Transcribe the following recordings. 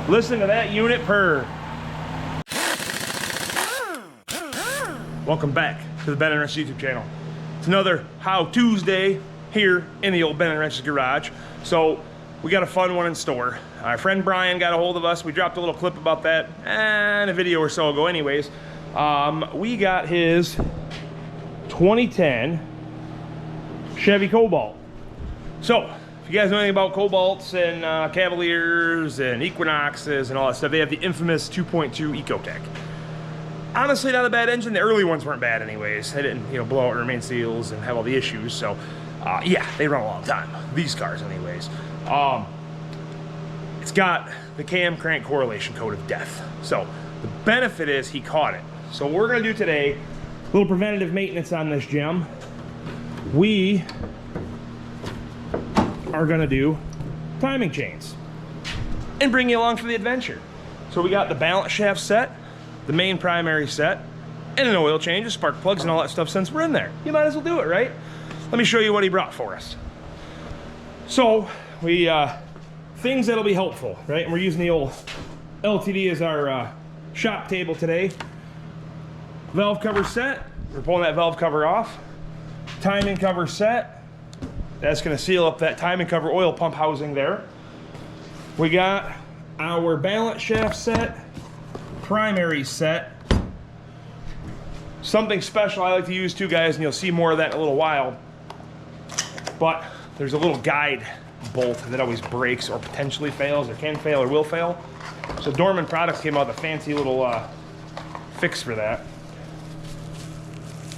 Listen to that unit purr. Welcome back to the Ben and Wrench YouTube channel. It's another How Tuesday here in the old Ben and Wrench's garage. So we got a fun one in store. Our friend Brian got a hold of us. We dropped a little clip about that in a video or so ago anyways. We got his 2010 Chevy Cobalt. So if you guys know anything about Cobalts and Cavaliers and Equinoxes and all that stuff, they have the infamous 2.2 Ecotec. Honestly, not a bad engine. The early ones weren't bad anyways. They didn't, blow out remain seals and have all the issues. So yeah, they run a long time. These cars anyways. It's got the cam crank correlation code of death. So the benefit is he caught it. So what we're gonna do today, a little preventative maintenance on this gem. We are gonna do timing chains and bring you along for the adventure. So we got the balance shaft set, the main primary set, and an oil change, spark plugs and all that stuff. Since we're in there, you might as well do it, right? Let me show you what he brought for us. So we things that'll be helpful, right? And we're using the old LTD as our shop table today. Valve cover set, we're pulling that valve cover off. Timing cover set, that's gonna seal up that timing cover oil pump housing there. We got our balance shaft set, primary set. Something special I like to use too, guys, and you'll see more of that in a little while. But there's a little guide bolt that always breaks or potentially fails or can fail or will fail. So Dorman Products came out with a fancy little fix for that.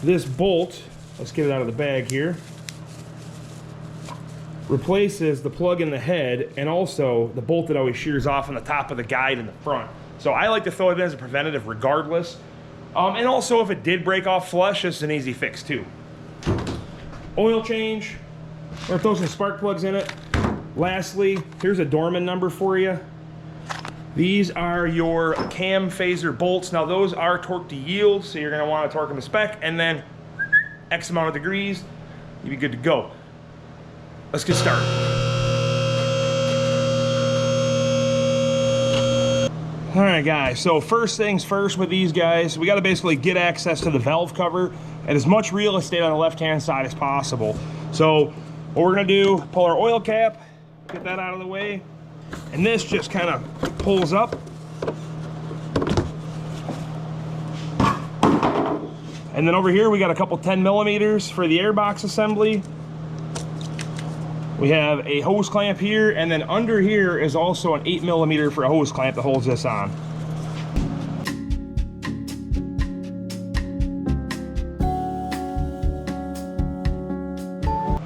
This bolt, let's get it out of the bag here, replaces the plug in the head and also the bolt that always shears off on the top of the guide in the front. So I like to throw it in as a preventative regardless. And also if it did break off flush, it's an easy fix too. Oil change, we're gonna throw some spark plugs in it. Lastly, here's a Dorman number for you. These are your cam phaser bolts. Now those are torque to yield, so you're gonna wanna torque them to spec, and then X amount of degrees, you'll be good to go. Let's get started. All right, guys, so first things first with these guys, we gotta basically get access to the valve cover and as much real estate on the left-hand side as possible. So what we're gonna do, pull our oil cap, get that out of the way, and this just kind of pulls up. And then over here we got a couple 10 millimeters for the airbox assembly. We have a hose clamp here, and then under here is also an 8 millimeter for a hose clamp that holds this on.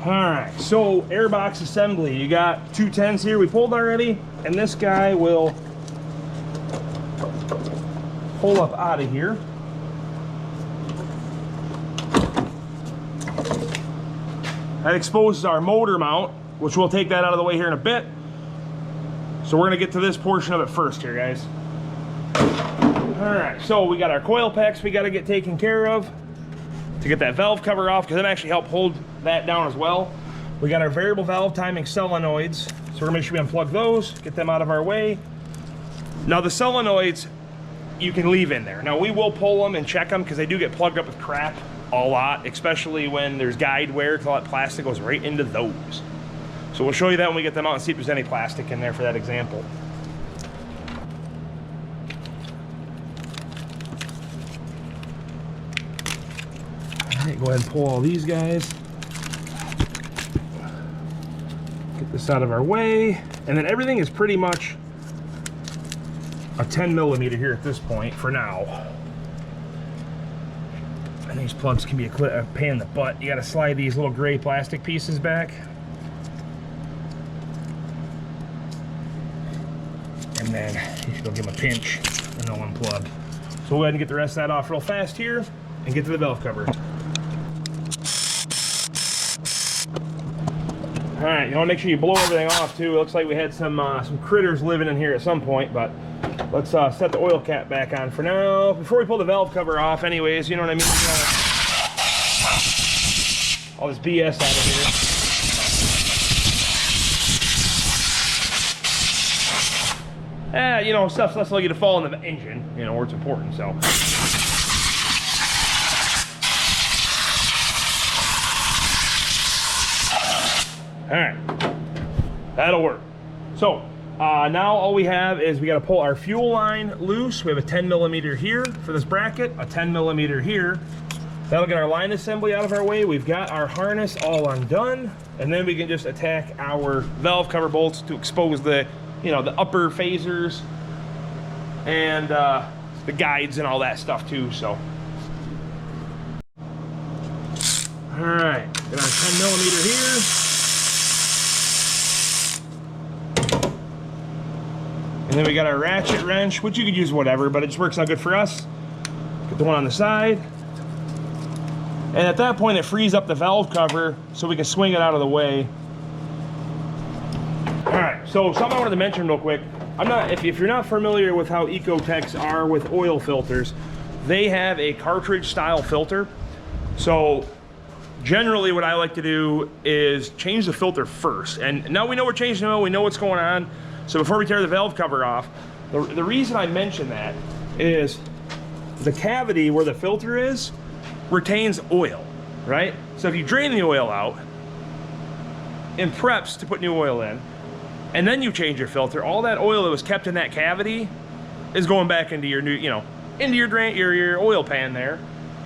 Alright, so airbox assembly. You got two 10s here we pulled already, and this guy will pull up out of here. That exposes our motor mount, which we'll take that out of the way here in a bit. So we're gonna get to this portion of it first here, guys. Alright, so we got our coil packs we gotta get taken care of to get that valve cover off, because that actually help hold that down as well. We got our variable valve timing solenoids, so we're gonna make sure we unplug those, get them out of our way. Now the solenoids, you can leave in there. Now we will pull them and check them because they do get plugged up with crap a lot, especially when there's guide wear, because all that plastic goes right into those. So we'll show you that when we get them out and see if there's any plastic in there for that example. All right, go ahead and pull all these guys. Get this out of our way. And then everything is pretty much a 10 millimeter here at this point for now. And these plugs can be a pain in the butt. You gotta slide these little gray plastic pieces back. And then you should go give them a pinch and they'll unplug. So we'll go ahead and get the rest of that off real fast here and get to the valve cover. All right, you wanna make sure you blow everything off too. It looks like we had some critters living in here at some point, but let's set the oil cap back on for now. Before we pull the valve cover off anyways, you know what I mean? All this BS out of here. you know, stuff's less likely to fall in the engine, you know, where it's important, so. All right, that'll work. So now all we have is we got to pull our fuel line loose. We have a 10mm here for this bracket, a 10mm here. That'll get our line assembly out of our way. We've got our harness all undone, and then we can just attack our valve cover bolts to expose the, you know, the upper phasers and the guides and all that stuff too. So, all right, got our 10mm here. And then we got our ratchet wrench, which you could use whatever, but it just works out good for us. Get the one on the side. And at that point, it frees up the valve cover so we can swing it out of the way. All right, so something I wanted to mention real quick. If you're not familiar with how Ecotecs are with oil filters, they have a cartridge style filter. So generally what I like to do is change the filter first. And now we know we're changing the oil, we know what's going on. So before we tear the valve cover off, the reason I mention that is the cavity where the filter is retains oil, right? So if you drain the oil out and preps to put new oil in, and then you change your filter, all that oil that was kept in that cavity is going back into your new, you know, into your drain, your oil pan there,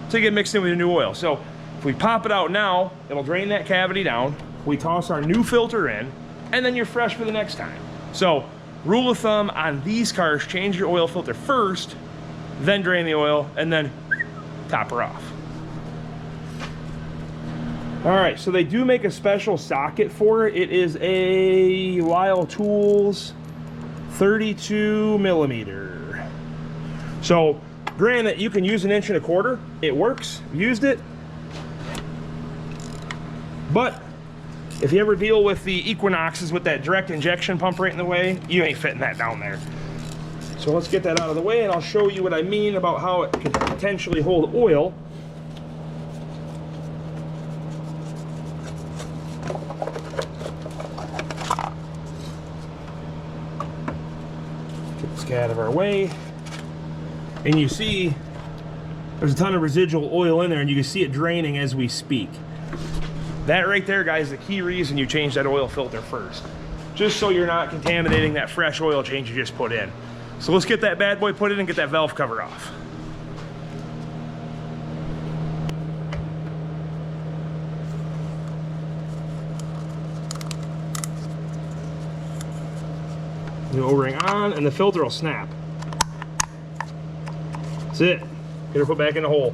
to get mixed in with your new oil. So if we pop it out now, it'll drain that cavity down. We toss our new filter in, and then you're fresh for the next time. So, rule of thumb on these cars, change your oil filter first, then drain the oil, and then top her off. All right, so they do make a special socket for it. It is a Lyle Tools 32mm. So, granted, you can use 1 1/4 inch. It works, used it. But if you ever deal with the Equinoxes with that direct injection pump right in the way, you ain't fitting that down there. So let's get that out of the way, and I'll show you what I mean about how it could potentially hold oil. Get this guy out of our way. And you see there's a ton of residual oil in there, and you can see it draining as we speak. That right there, guys, is the key reason you change that oil filter first. Just so you're not contaminating that fresh oil change you just put in. So let's get that bad boy put in and get that valve cover off. New O-ring on, and the filter will snap. That's it. Get her put back in the hole.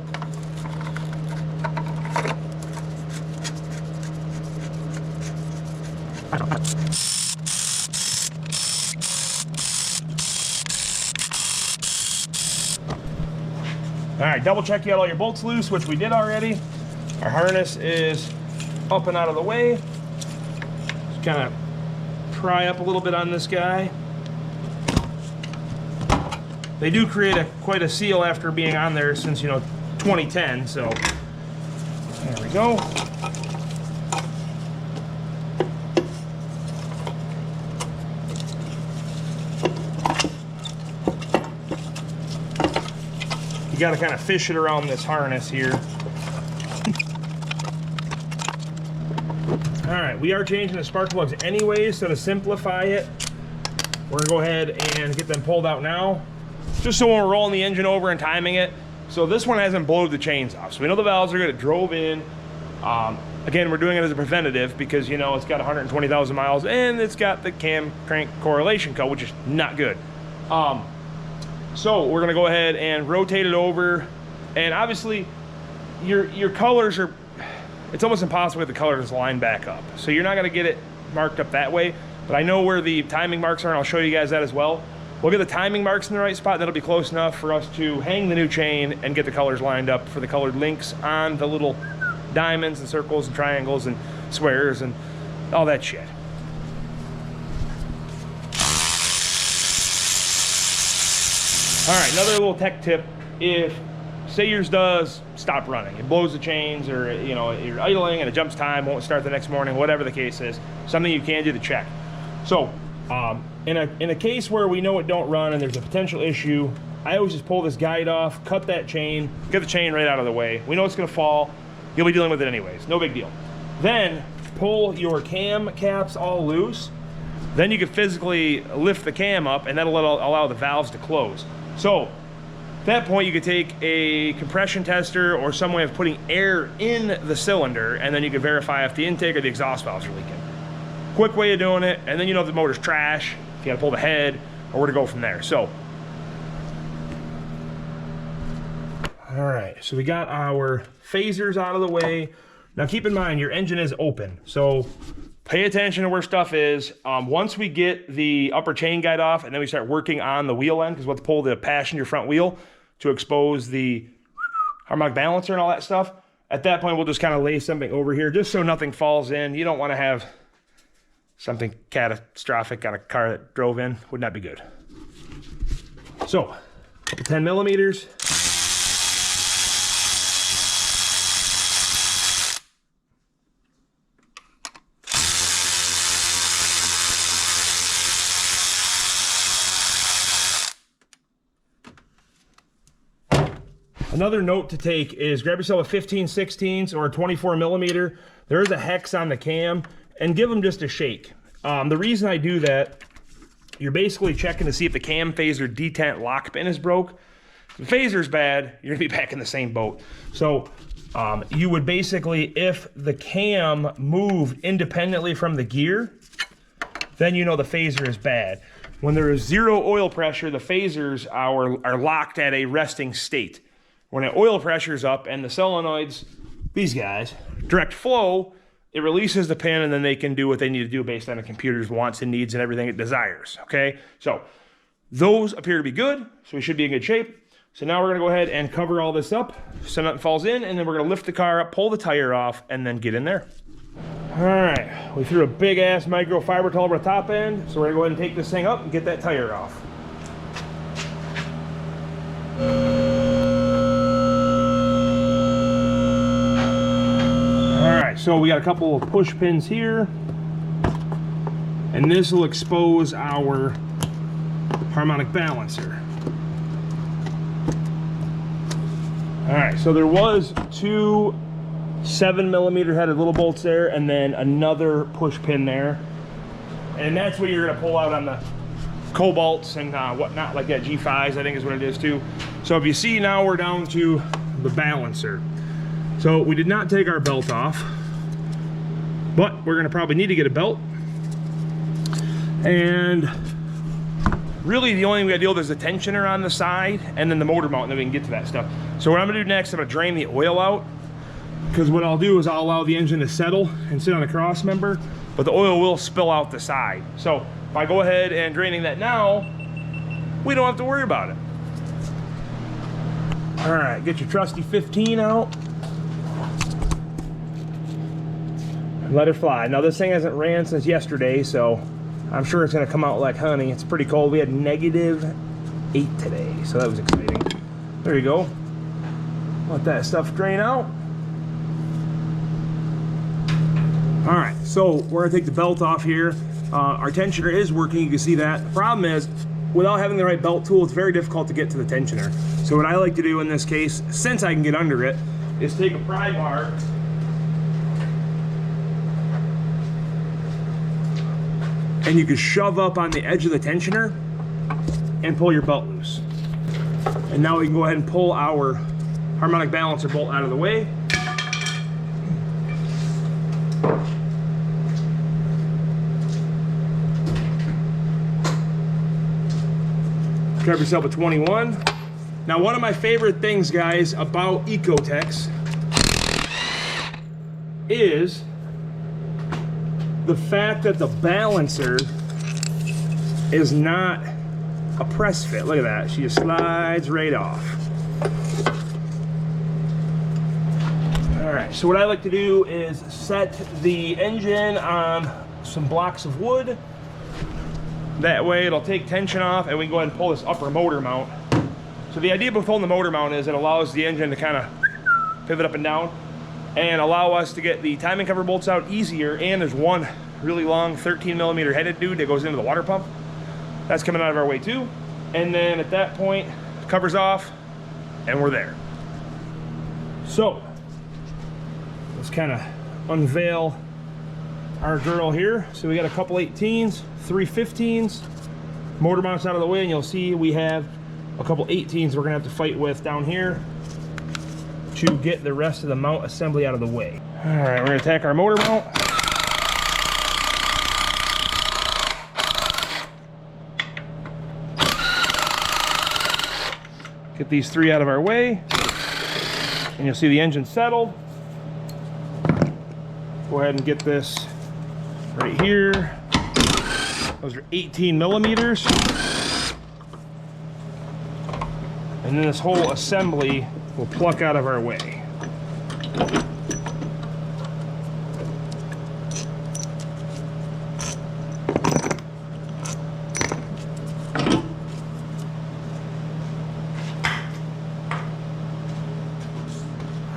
All right, double check you got all your bolts loose, which we did already. Our harness is up and out of the way. Just kind of pry up a little bit on this guy. They do create quite a seal after being on there since, you know, 2010, so there we go. You got to kind of fish it around this harness here. All right, we are changing the spark plugs anyway, so to simplify it, we're gonna go ahead and get them pulled out now, just so when we're rolling the engine over and timing it. So this one hasn't blowed the chains off, so we know the valves are good. It drove in. Again, we're doing it as a preventative because, you know, it's got 120,000 miles and it's got the cam crank correlation code, which is not good. So we're gonna go ahead and rotate it over, and obviously your colors are, it's almost impossible to get the colors lined back up. So you're not gonna get it marked up that way, but I know where the timing marks are, and I'll show you guys that as well. We'll get the timing marks in the right spot. That'll be close enough for us to hang the new chain and get the colors lined up for the colored links on the little diamonds and circles and triangles and squares and all that shit. All right, another little tech tip. If, say yours does stop running, it blows the chains, or, you know, you're idling and it jumps time, won't start the next morning, whatever the case is, something you can do to check. So In a case where we know it don't run and there's a potential issue, I always just pull this guide off, cut that chain, get the chain right out of the way. We know it's gonna fall. You'll be dealing with it anyways, no big deal. Then pull your cam caps all loose. Then you can physically lift the cam up and that'll allow the valves to close. So at that point you could take a compression tester or some way of putting air in the cylinder, and then you can verify if the intake or the exhaust valves are leaking. Quick way of doing it, and then you know if the motor's trash, if you gotta pull the head, or where to go from there. So, all right, so we got our phasers out of the way. Now keep in mind, your engine is open, so pay attention to where stuff is. Once we get the upper chain guide off, and then we start working on the wheel end, because we'll have to pull the passenger front wheel to expose the harmonic balancer and all that stuff. At that point, we'll just kind of lay something over here, just so nothing falls in. You don't want to have something catastrophic on a car that drove in. Would not be good. So, 10 millimeters. Another note to take is grab yourself a 15/16 or a 24 millimeter. There is a hex on the cam, and give them just a shake. The reason I do that, you're basically checking to see if the cam phaser detent lock pin is broke. If the phaser's bad, you're gonna be back in the same boat. So you would basically, if the cam moved independently from the gear, then you know the phaser is bad. When there is zero oil pressure, the phasers are locked at a resting state. When the oil pressure is up and the solenoids, these guys, direct flow, it releases the pin, and then they can do what they need to do based on the computer's wants and needs and everything it desires, okay? So those appear to be good, so we should be in good shape. So now we're gonna go ahead and cover all this up so nothing falls in, and then we're gonna lift the car up, pull the tire off, and then get in there. All right, we threw a big ass microfiber towel over the top end, so we're gonna go ahead and take this thing up and get that tire off. So we got a couple of push pins here, and this will expose our harmonic balancer. All right, so there was two 7 millimeter headed little bolts there, and then another push pin there, and that's what you're gonna pull out on the Cobalts and whatnot, like that G5s, I think is what it is too. So if you see, now we're down to the balancer. So we did not take our belt off, but we're gonna probably need to get a belt. And really the only thing we gotta deal with is the tensioner on the side and then the motor mount, and then we can get to that stuff. So what I'm gonna do next, I'm gonna drain the oil out, because what I'll do is I'll allow the engine to settle and sit on the cross member, but the oil will spill out the side. So if I go ahead and draining that now, we don't have to worry about it. All right, get your trusty 15 out. Let it fly. Now this thing hasn't ran since yesterday, so I'm sure it's gonna come out like honey. It's pretty cold. We had -8 today, so that was exciting. There you go. Let that stuff drain out. All right, so we're gonna take the belt off here. Our tensioner is working, you can see that. The problem is, without having the right belt tool, it's very difficult to get to the tensioner. So what I like to do in this case, since I can get under it, is take a pry bar and you can shove up on the edge of the tensioner and pull your belt loose. And now we can go ahead and pull our harmonic balancer bolt out of the way. Grab yourself a 21. Now, one of my favorite things, guys, about Ecotecs is the fact that the balancer is not a press fit. Look at that. She just slides right off. All right, so what I like to do is set the engine on some blocks of wood. That way it'll take tension off, and we can go ahead and pull this upper motor mount. So the idea of holding the motor mount is it allows the engine to kind of pivot up and down and allow us to get the timing cover bolts out easier. And there's one really long 13 millimeter headed dude that goes into the water pump. That's coming out of our way too. And then at that point, covers off and we're there. So let's kind of unveil our girl here. So we got a couple 18s, 3 15s, motor mounts out of the way, and you'll see we have a couple 18s we're gonna have to fight with down here to get the rest of the mount assembly out of the way. All right, we're gonna attack our motor mount. Get these 3 out of our way, and you'll see the engine settled. Go ahead and get this right here. Those are 18 millimeters. And then this whole assembly will pluck out of our way.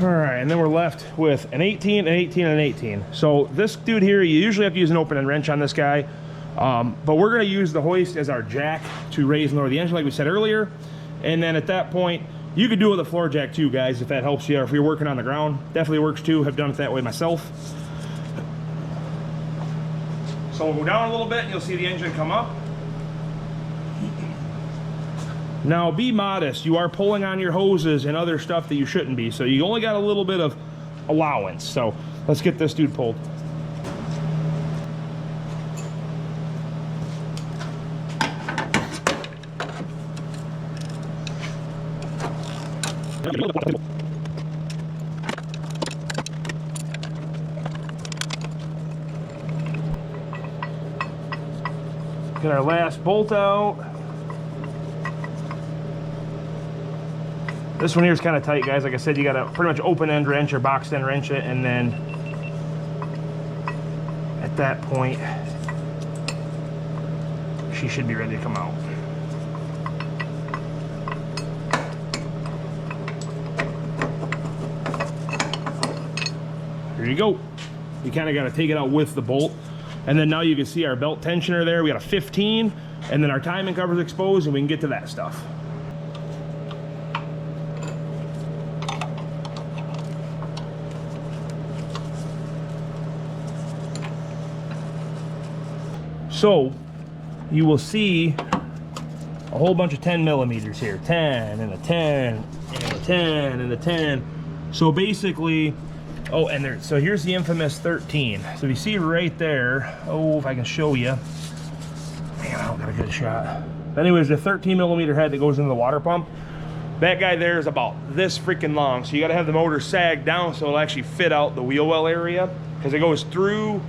All right, and then we're left with an 18, an 18, and an 18. So this dude here, you usually have to use an open end wrench on this guy, but we're gonna use the hoist as our jack to raise and lower the engine like we said earlier. And then at that point, you could do it with a floor jack too, guys, if that helps you, or if you're working on the ground. Definitely works too, have done it that way myself. So we'll go down a little bit and you'll see the engine come up. Now be modest, you are pulling on your hoses and other stuff that you shouldn't be, so you only got a little bit of allowance. So let's get this dude pulled. Get our last bolt out. This one here is kind of tight, guys. Like I said, you got to pretty much open end wrench or box end wrench it, and then at that point, she should be ready to come out. Here you go. You kind of got to take it out with the bolt. And then now you can see our belt tensioner there. We got a 15, and then our timing cover's exposed, and we can get to that stuff. So you will see a whole bunch of 10 millimeters here. 10 and a 10 and a 10 and a 10. So basically, oh, and there, so here's the infamous 13. So you see right there, oh, if I can show you. Man, I don't got a good shot. But anyways, the 13 millimeter head that goes into the water pump, that guy there is about this freaking long. So you gotta have the motor sag down so it'll actually fit out the wheel well area, because it goes through,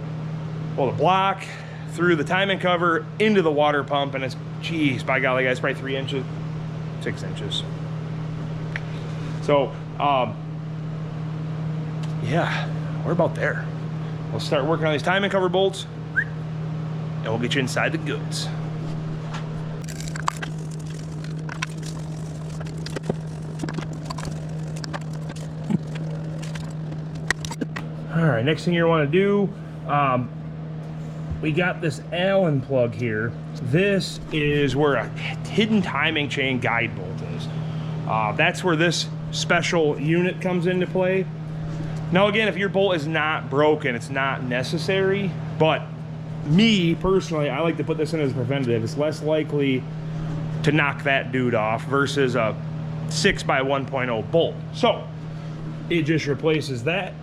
well, the block, through the timing cover, into the water pump, and it's, geez, by golly, guys, probably 3 inches, 6 inches. So, yeah, we're about there. We'll start working on these timing cover bolts, and we'll get you inside the goods. All right, next thing you want to do, we got this Allen plug here. This is where a hidden timing chain guide bolt is. That's where this special unit comes into play. Now again, if your bolt is not broken, it's not necessary, but me personally, I like to put this in as a preventative. It's less likely to knock that dude off versus a 6x1.0 bolt. So it just replaces that,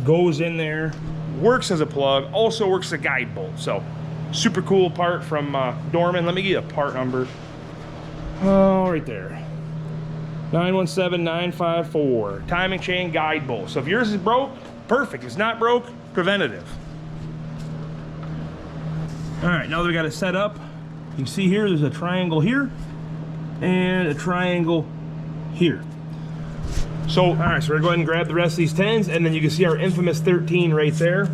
goes in there, works as a plug, also works as a guide bolt. So super cool part from Dorman. Let me give you a part number. Oh, right there. 917954. Timing chain guide bolt. So if yours is broke, perfect. If it's not broke, preventative. All right, now that we got it set up, you can see here there's a triangle here and a triangle here. So, all right, so we're gonna go ahead and grab the rest of these 10s, and then you can see our infamous 13 right there.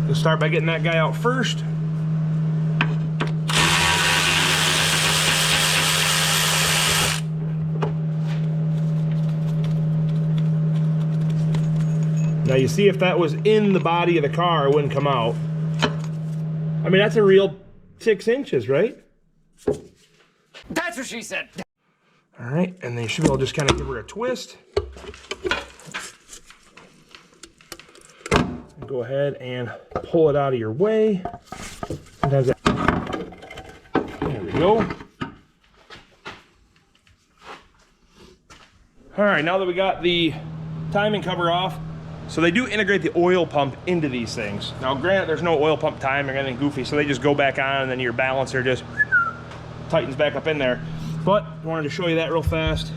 We'll start by getting that guy out first. Now you see if that was in the body of the car, it wouldn't come out. I mean, that's a real 6 inches, right? That's what she said. All right, and then you should be able to just kind of give her a twist. And go ahead and pull it out of your way. Sometimes that, there we go. All right, now that we got the timing cover off, so they do integrate the oil pump into these things. Now, granted, there's no oil pump timing or anything goofy, so they just go back on and then your balancer just tightens back up in there. But I wanted to show you that real fast.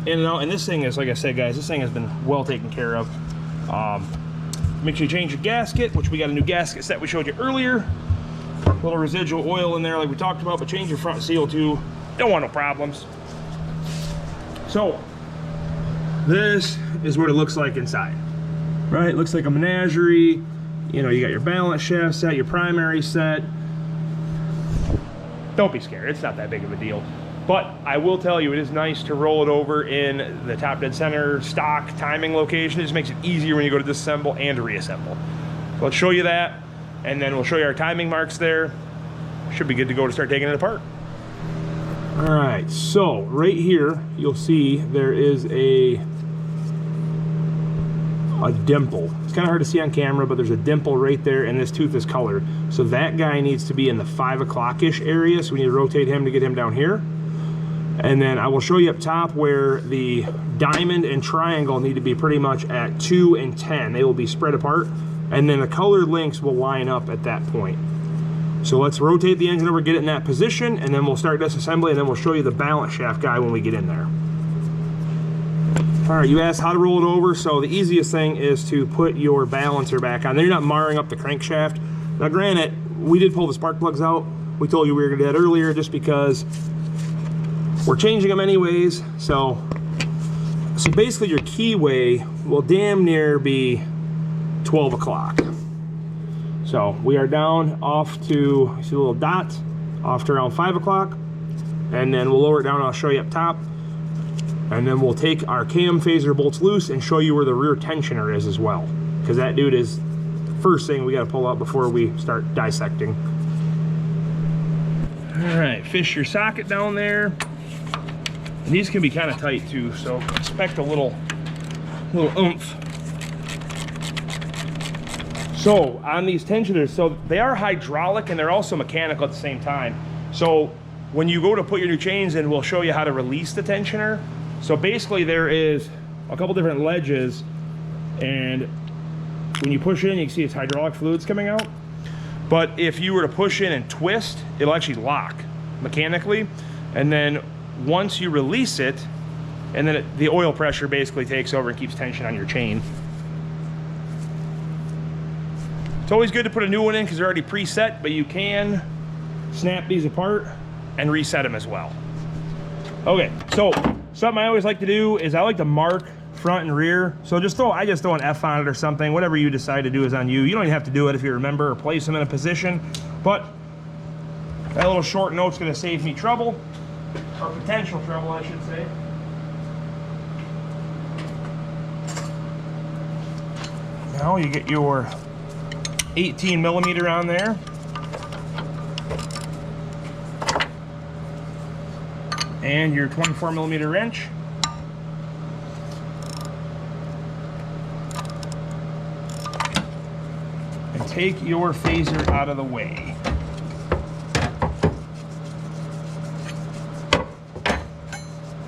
In and out, and this thing is, like I said, guys, this thing has been well taken care of. Make sure you change your gasket, which we got a new gasket set we showed you earlier. A little residual oil in there like we talked about, but change your front seal too. Don't want no problems. So, this is what it looks like inside. Right, it looks like a menagerie. You know, you got your balance shaft set, your primary set. Don't be scared, it's not that big of a deal. But I will tell you, it is nice to roll it over in the top dead center stock timing location. It just makes it easier when you go to disassemble and to reassemble. So let's show you that, and then we'll show you our timing marks there. Should be good to go to start taking it apart. All right, so right here, you'll see there is a dimple. It's kind of hard to see on camera, but there's a dimple right there, and this tooth is colored. So that guy needs to be in the 5 o'clock-ish area, so we need to rotate him to get him down here. And then I will show you up top where the diamond and triangle need to be pretty much at 2 and 10. They will be spread apart, and then the colored links will line up at that point. So let's rotate the engine over, get it in that position, and then we'll start disassembly, and then we'll show you the balance shaft guy when we get in there. All right, you asked how to roll it over, so the easiest thing is to put your balancer back on. Then you're not marring up the crankshaft. Now granted, we did pull the spark plugs out. We told you we were gonna do that earlier just because we're changing them anyways. So basically your keyway will damn near be 12 o'clock. So we are down off to, you see the little dot, off to around 5 o'clock. And then we'll lower it down, I'll show you up top. And then we'll take our cam phaser bolts loose and show you where the rear tensioner is as well. Because that dude is the first thing we gotta pull out before we start dissecting. All right, fish your socket down there. And these can be kind of tight too, so expect a little oomph. So on these tensioners, so they are hydraulic and they're also mechanical at the same time. So when you go to put your new chains in, we'll show you how to release the tensioner. So basically there is a couple different ledges, and when you push in, you can see it's hydraulic fluids coming out. But if you were to push in and twist, it'll actually lock mechanically. And then once you release it, and then the oil pressure basically takes over and keeps tension on your chain. It's always good to put a new one in because they're already preset, but you can snap these apart and reset them as well. Okay, so something I always like to do is I like to mark front and rear. So I just throw an F on it or something. Whatever you decide to do is on you. You don't even have to do it if you remember or place them in a position. But that little short note's gonna save me trouble, or potential trouble, I should say. Now you get your 18 millimeter on there. And your 24 millimeter wrench. And take your phaser out of the way.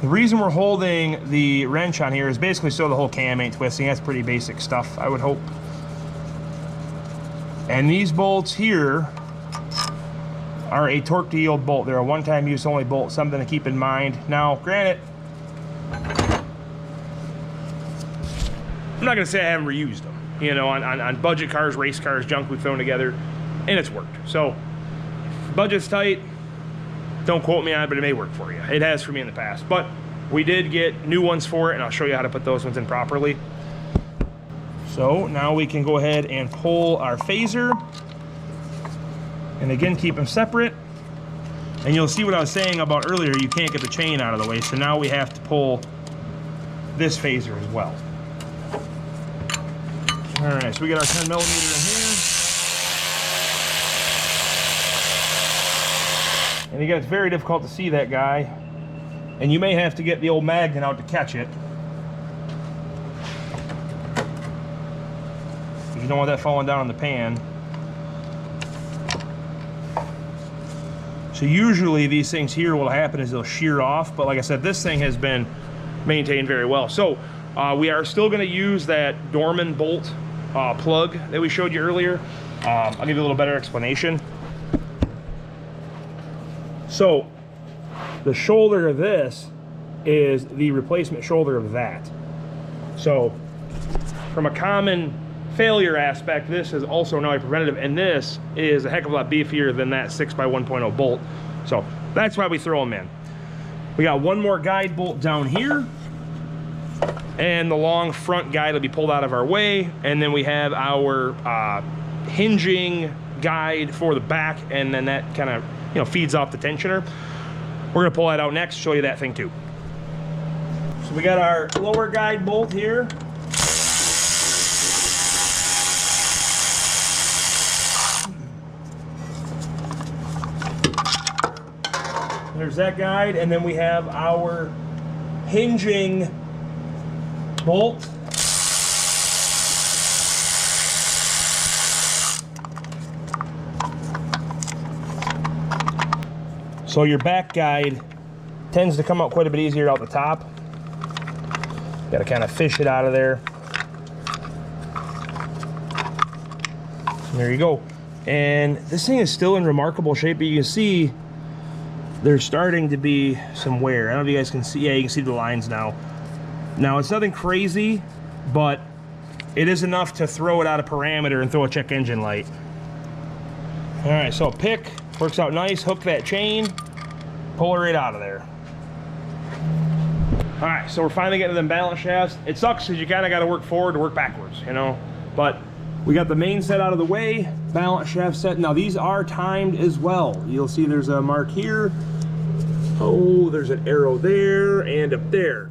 The reason we're holding the wrench on here is basically so the whole cam ain't twisting. That's pretty basic stuff, I would hope. And these bolts here are a torque to yield bolt. They're a one-time use only bolt, something to keep in mind. Now, granted, I'm not gonna say I haven't reused them. You know, on budget cars, race cars, junk we've thrown together, and it's worked. So, budget's tight, don't quote me on it, but it may work for you. It has for me in the past. But we did get new ones for it, and I'll show you how to put those ones in properly. So now we can go ahead and pull our phaser. And again, keep them separate. And you'll see what I was saying about earlier, you can't get the chain out of the way. So now we have to pull this phaser as well. All right, so we got our 10 millimeter in here. And again, it's very difficult to see that guy. And you may have to get the old magnet out to catch it. You don't want that falling down in the pan. So usually these things here, what'll happen is they'll shear off, but like I said, this thing has been maintained very well. So we are still gonna use that Dorman bolt plug that we showed you earlier. I'll give you a little better explanation. So the shoulder of this is the replacement shoulder of that. So from a common failure aspect, this is also now a preventative, and this is a heck of a lot beefier than that 6x1.0 bolt. So that's why we throw them in. We got one more guide bolt down here, and the long front guide will be pulled out of our way, and then we have our hinging guide for the back, and then that kind of, you know, feeds off the tensioner. We're gonna pull that out next, show you that thing too. So we got our lower guide bolt here. There's that guide, and then we have our hinging bolt. So your back guide tends to come out quite a bit easier out the top. Got to kind of fish it out of there. And there you go. And this thing is still in remarkable shape, but you can see there's starting to be some wear. I don't know if you guys can see. Yeah, you can see the lines now. Now, it's nothing crazy, but it is enough to throw it out of parameter and throw a check engine light. All right, so a pick works out nice. Hook that chain, pull it right out of there. All right, so we're finally getting to them balance shafts. It sucks because you kind of got to work forward to work backwards, you know, but we got the main set out of the way, balance shaft set. Now, these are timed as well. You'll see there's a mark here. Oh, there's an arrow there and up there.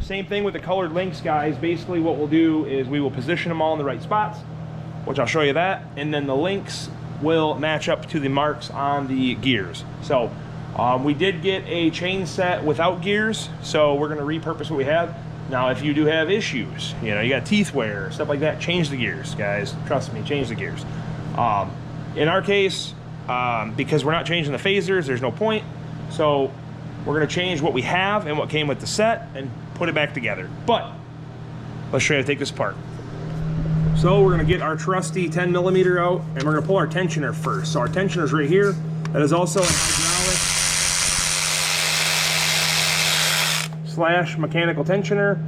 Same thing with the colored links, guys. Basically what we'll do is we will position them all in the right spots, which I'll show you that, and then the links will match up to the marks on the gears. So we did get a chain set without gears, so we're gonna repurpose what we have. Now, if you do have issues, you know, you got teeth wear, stuff like that, change the gears, guys. Trust me, change the gears. In our case, because we're not changing the phasers, there's no point. So we're gonna change what we have and what came with the set and put it back together. But let's show you how to take this apart. So we're gonna get our trusty 10 millimeter out, and we're gonna pull our tensioner first. So our tensioner is right here. That is also an hydraulic / mechanical tensioner.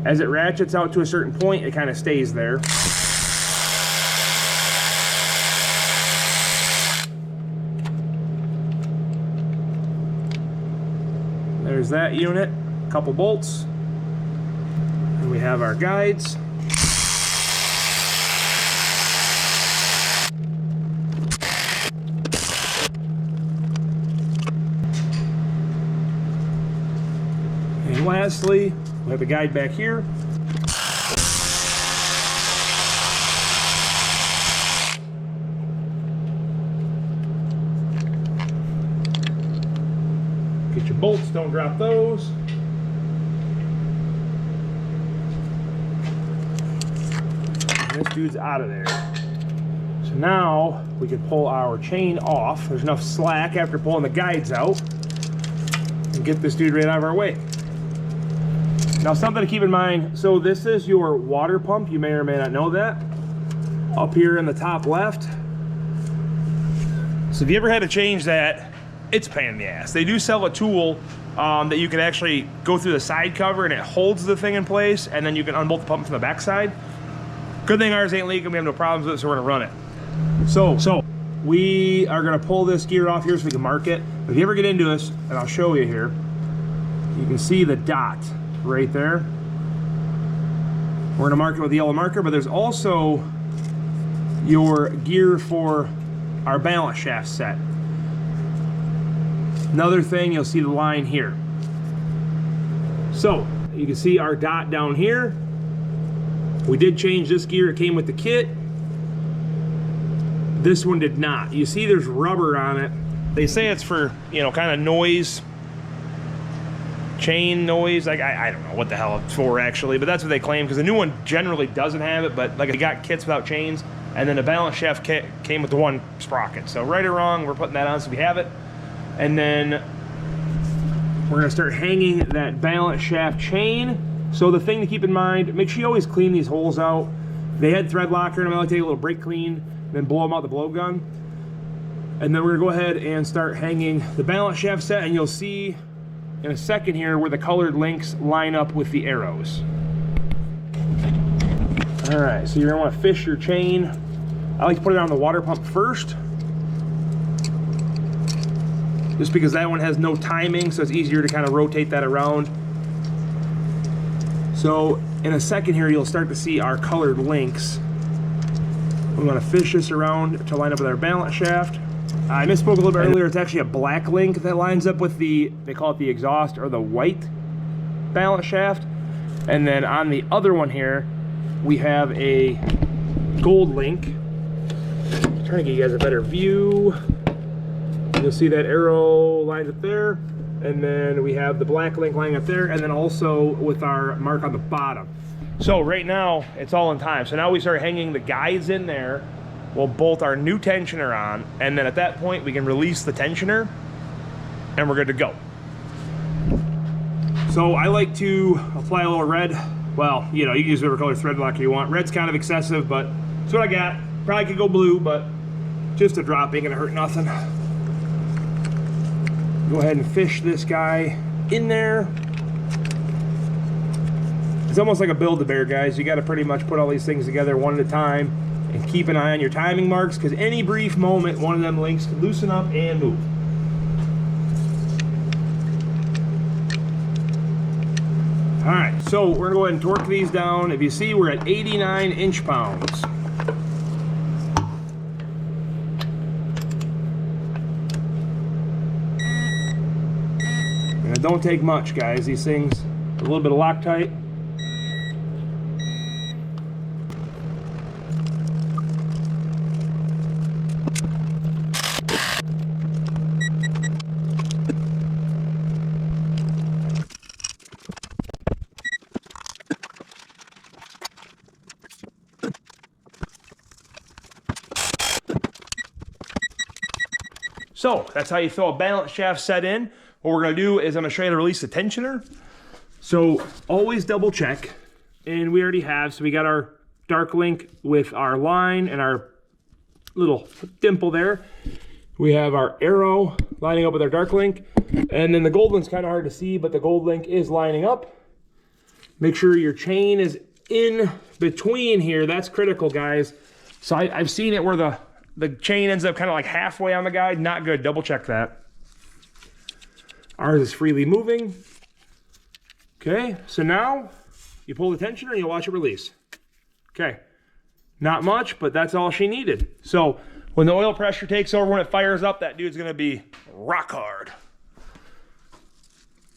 As it ratchets out to a certain point, it kind of stays there. There's that unit, a couple bolts, and we have our guides. And lastly, we have the guide back here. Get your bolts, don't drop those. And this dude's out of there. So now we can pull our chain off. There's enough slack after pulling the guides out, and get this dude right out of our way. Now, something to keep in mind, so this is your water pump. You may or may not know that. Up here in the top left. So if you ever had to change that, it's a pain in the ass. They do sell a tool that you can actually go through the side cover and it holds the thing in place, and then you can unbolt the pump from the back side. Good thing ours ain't leaking. We have no problems with it, so we're gonna run it. So we are gonna pull this gear off here so we can mark it. If you ever get into this, and I'll show you here, you can see the dot right there. We're gonna mark it with the yellow marker, but there's also your gear for our balance shaft set. Another thing, you'll see the line here. So you can see our dot down here. We did change this gear, it came with the kit. This one did not. You see there's rubber on it. They say it's for, you know, kind of noise, chain noise. Like, I don't know what the hell it's for actually, but that's what they claim, because the new one generally doesn't have it, but like, it got kits without chains, and then the balance shaft kit came with the one sprocket. So right or wrong, we're putting that on so we have it. And then we're gonna start hanging that balance shaft chain. So the thing to keep in mind, make sure you always clean these holes out. They had thread locker and I'm gonna take a little brake clean, then blow them out with the blow gun. And then we're gonna go ahead and start hanging the balance shaft set, and you'll see in a second here where the colored links line up with the arrows. All right, so you're gonna wanna fish your chain. I like to put it on the water pump first, just because that one has no timing, so it's easier to kind of rotate that around. So in a second here, you'll start to see our colored links. We want to fish this around to line up with our balance shaft. I misspoke a little bit earlier. It's actually a black link that lines up with the, they call it the exhaust or the white balance shaft. And then on the other one here, we have a gold link. I'm trying to get you guys a better view. You'll see that arrow lines up there. And then we have the black link lining up there, and then also with our mark on the bottom. So right now, it's all in time. So now we start hanging the guides in there. We'll bolt our new tensioner on, and then at that point, we can release the tensioner, and we're good to go. So I like to apply a little red. Well, you know, you can use whatever color thread locker you want. Red's kind of excessive, but that's what I got. Probably could go blue, but just a drop ain't gonna hurt nothing. Go ahead and fish this guy in there. It's almost like a Build-A-Bear, guys. You got to pretty much put all these things together one at a time and keep an eye on your timing marks, because any brief moment, one of them links can loosen up and move. All right, so we're gonna go ahead and torque these down. If you see, we're at 89 inch-pounds. And it don't take much, guys. These things, a little bit of Loctite. So that's how you throw a balance shaft set in. What we're gonna do is I'm gonna show you how to release the tensioner. So always double check, and we already have, so we got our dark link with our line and our little dimple there. We have our arrow lining up with our dark link, and then the gold link's kind of hard to see, but the gold link is lining up. Make sure your chain is in between here. That's critical, guys. So I've seen it where the chain ends up kind of like halfway on the guide. Not good. Double check that. Ours is freely moving. Okay, so now you pull the tensioner and you watch it release. Okay, not much, but that's all she needed. So when the oil pressure takes over, when it fires up, that dude's gonna be rock hard.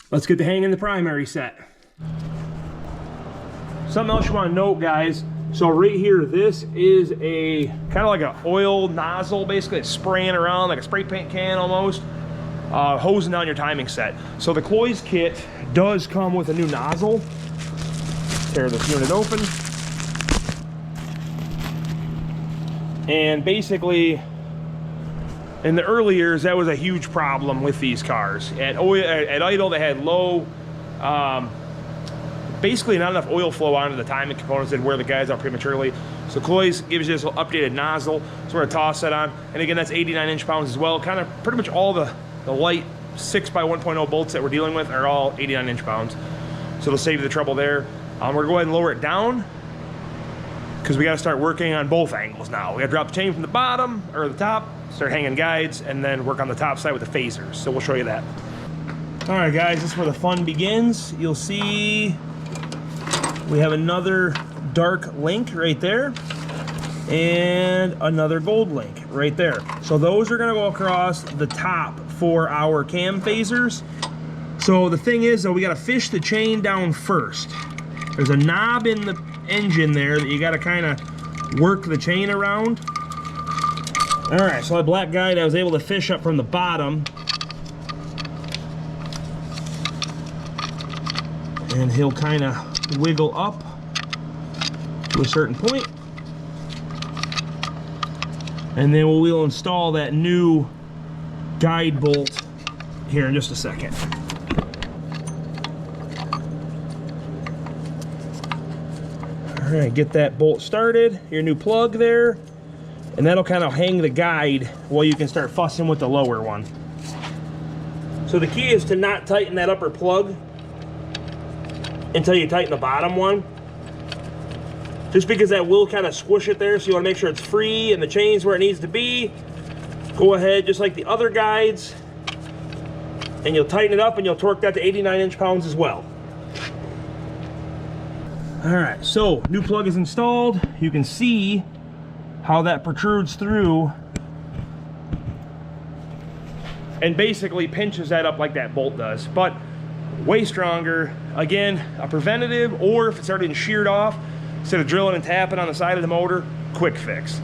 Let's get to hanging the primary set. Something else you want to note, guys. So right here, this is a kind of like an oil nozzle, basically. It's spraying around like a spray paint can almost, hosing down your timing set. So the Cloys kit does come with a new nozzle. Tear this unit open. And basically, in the early years, that was a huge problem with these cars. At idle, they had low, basically not enough oil flow onto the timing components and wear the guides out prematurely. So Cloys gives you this updated nozzle. So we're gonna toss that on. And again, that's 89 inch-pounds as well. Kind of pretty much all the light 6x1.0 bolts that we're dealing with are all 89 inch-pounds. So it'll save you the trouble there. We're gonna go ahead and lower it down, because we gotta start working on both angles now. We gotta drop the chain from the bottom or the top, start hanging guides, and then work on the top side with the phasers. So we'll show you that. All right, guys, this is where the fun begins. You'll see we have another dark link right there and another gold link right there. So those are gonna go across the top for our cam phasers. So the thing is, though, we gotta fish the chain down first. There's a knob in engine there that you got to kind of work the chain around. All right, so that black guide I was able to fish up from the bottom. And he'll kind of wiggle up to a certain point. And then we'll install that new guide bolt here in just a second. All right, get that bolt started, your new plug there, and that'll kind of hang the guide while you can start fussing with the lower one. So the key is to not tighten that upper plug until you tighten the bottom one. Just because that will kind of squish it there, so you want to make sure it's free and the chain's where it needs to be. Go ahead, just like the other guides, and you'll tighten it up and you'll torque that to 89 inch-pounds as well. All right, so new plug is installed. You can see how that protrudes through and basically pinches that up like that bolt does, but way stronger. Again, a preventative, or if it's already sheared off, instead of drilling and tapping on the side of the motor, quick fix.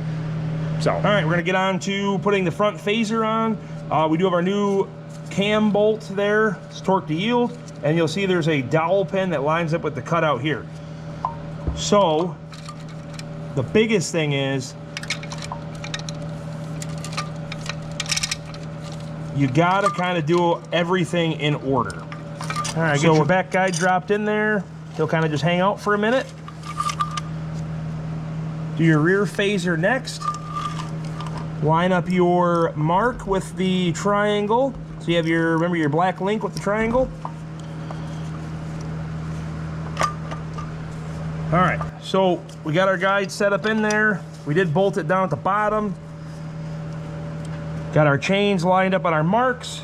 So, all right, we're gonna get on to putting the front phaser on. We do have our new cam bolt there. It's torque to yield, and you'll see there's a dowel pin that lines up with the cutout here. So, the biggest thing is you gotta kind of do everything in order. All right, so get your back guide dropped in there. He'll kind of just hang out for a minute. Do your rear phaser next. Line up your mark with the triangle. So you have your, remember your black link with the triangle? All right, so we got our guide set up in there. We did bolt it down at the bottom. Got our chains lined up on our marks.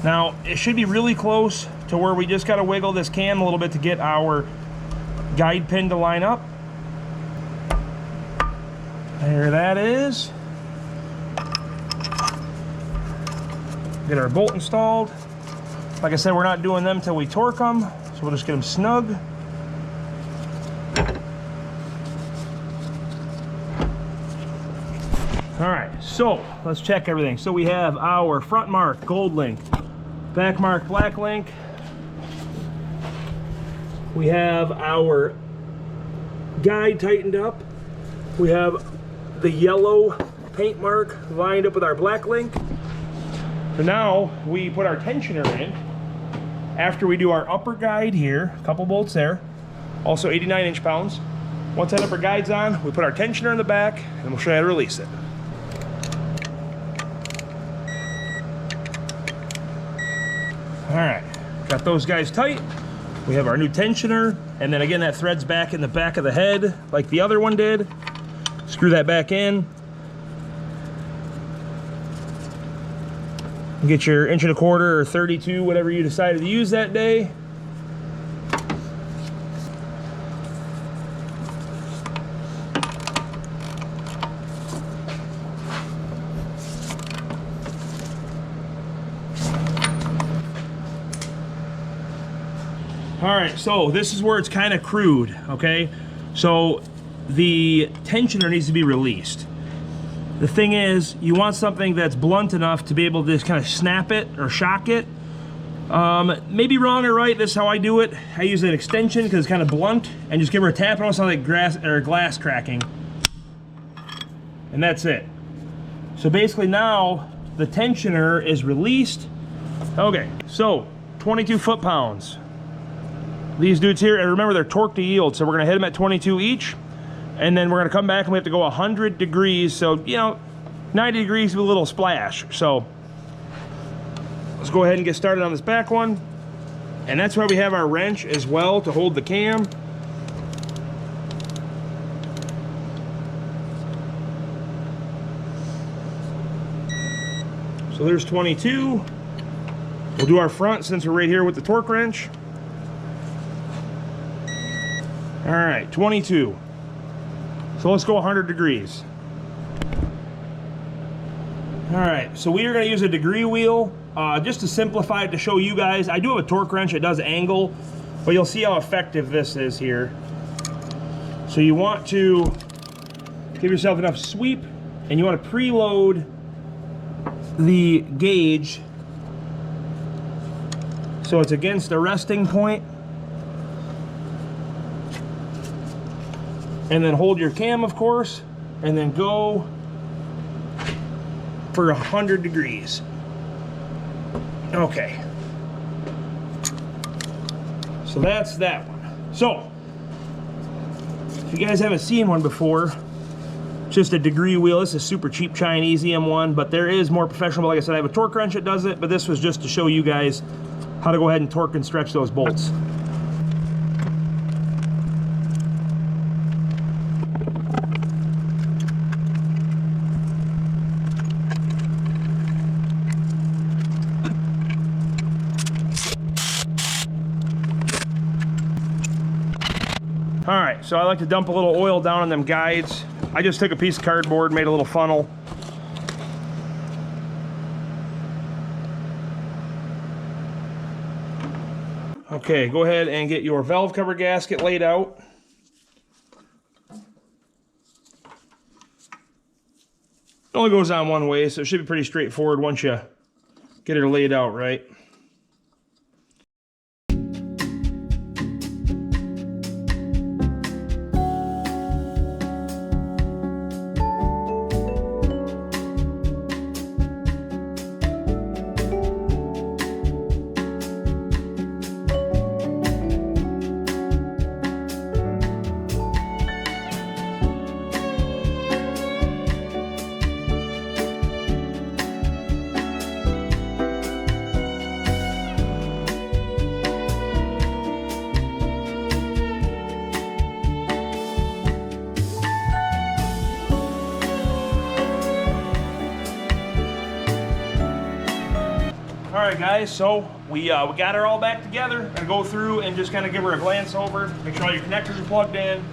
Now, it should be really close to where we just got to wiggle this cam a little bit to get our guide pin to line up. There that is. Get our bolt installed. Like I said, we're not doing them till we torque them, so we'll just get them snug. All right, so let's check everything. So we have our front mark, gold link, back mark, black link. We have our guide tightened up. We have the yellow paint mark lined up with our black link. So now we put our tensioner in after we do our upper guide here, a couple bolts there, also 89 inch-pounds. Once that upper guide's on, we put our tensioner in the back and we'll show you how to release it. All right, got those guys tight. We have our new tensioner, and then again, that threads back in the back of the head like the other one did. Screw that back in. Get your 1 1/4 or 32, whatever you decided to use that day. All right, so this is where it's kind of crude, okay? So the tensioner needs to be released. The thing is, you want something that's blunt enough to be able to just kind of snap it or shock it. Maybe wrong or right, this is how I do it. I use an extension because it's kind of blunt, and just give her a tap, and almost sound like glass cracking. And that's it. So basically now, the tensioner is released. Okay, so 22 foot-pounds. These dudes here, and remember they're torque to yield, so we're gonna hit them at 22 each, and then we're gonna come back and we have to go 100 degrees, so, you know, 90 degrees with a little splash. So let's go ahead and get started on this back one. And that's why we have our wrench as well to hold the cam. So there's 22. We'll do our front since we're right here with the torque wrench. All right, 22. So let's go 100 degrees. All right, so we are gonna use a degree wheel just to simplify it to show you guys, I do have a torque wrench. It does angle, but you'll see how effective this is here. So you want to give yourself enough sweep, and you want to preload the gauge so it's against the resting point, and then hold your cam, of course, and then go for 100 degrees. Okay, so that's that one. So if you guys haven't seen one before, just a degree wheel. This is super cheap Chinese EM1, but there is more professional. Like I said, I have a torque wrench that does it, but this was just to show you guys how to go ahead and torque and stretch those bolts. All right, so I like to dump a little oil down on them guides. I just took a piece of cardboard, made a little funnel. Okay, go ahead and get your valve cover gasket laid out. It only goes on one way, so it should be pretty straightforward once you get her laid out right. Alright guys, so we got her all back together. Gonna go through and just kind of give her a glance over, make sure all your connectors are plugged in,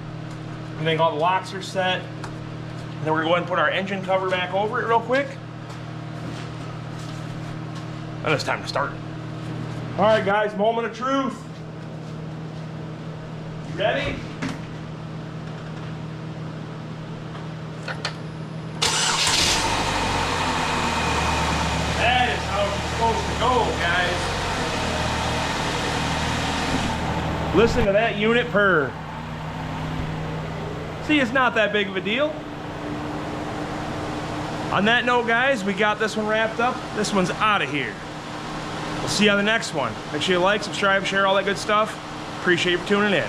I think all the locks are set, and then we're gonna go ahead and put our engine cover back over it real quick. And it's time to start. Alright guys, moment of truth. You ready? That is how it's supposed to go, guys. Listen to that unit purr. See, it's not that big of a deal. On that note, guys, we got this one wrapped up. This one's out of here. We'll see you on the next one. Make sure you like, subscribe, share, all that good stuff. Appreciate you for tuning in.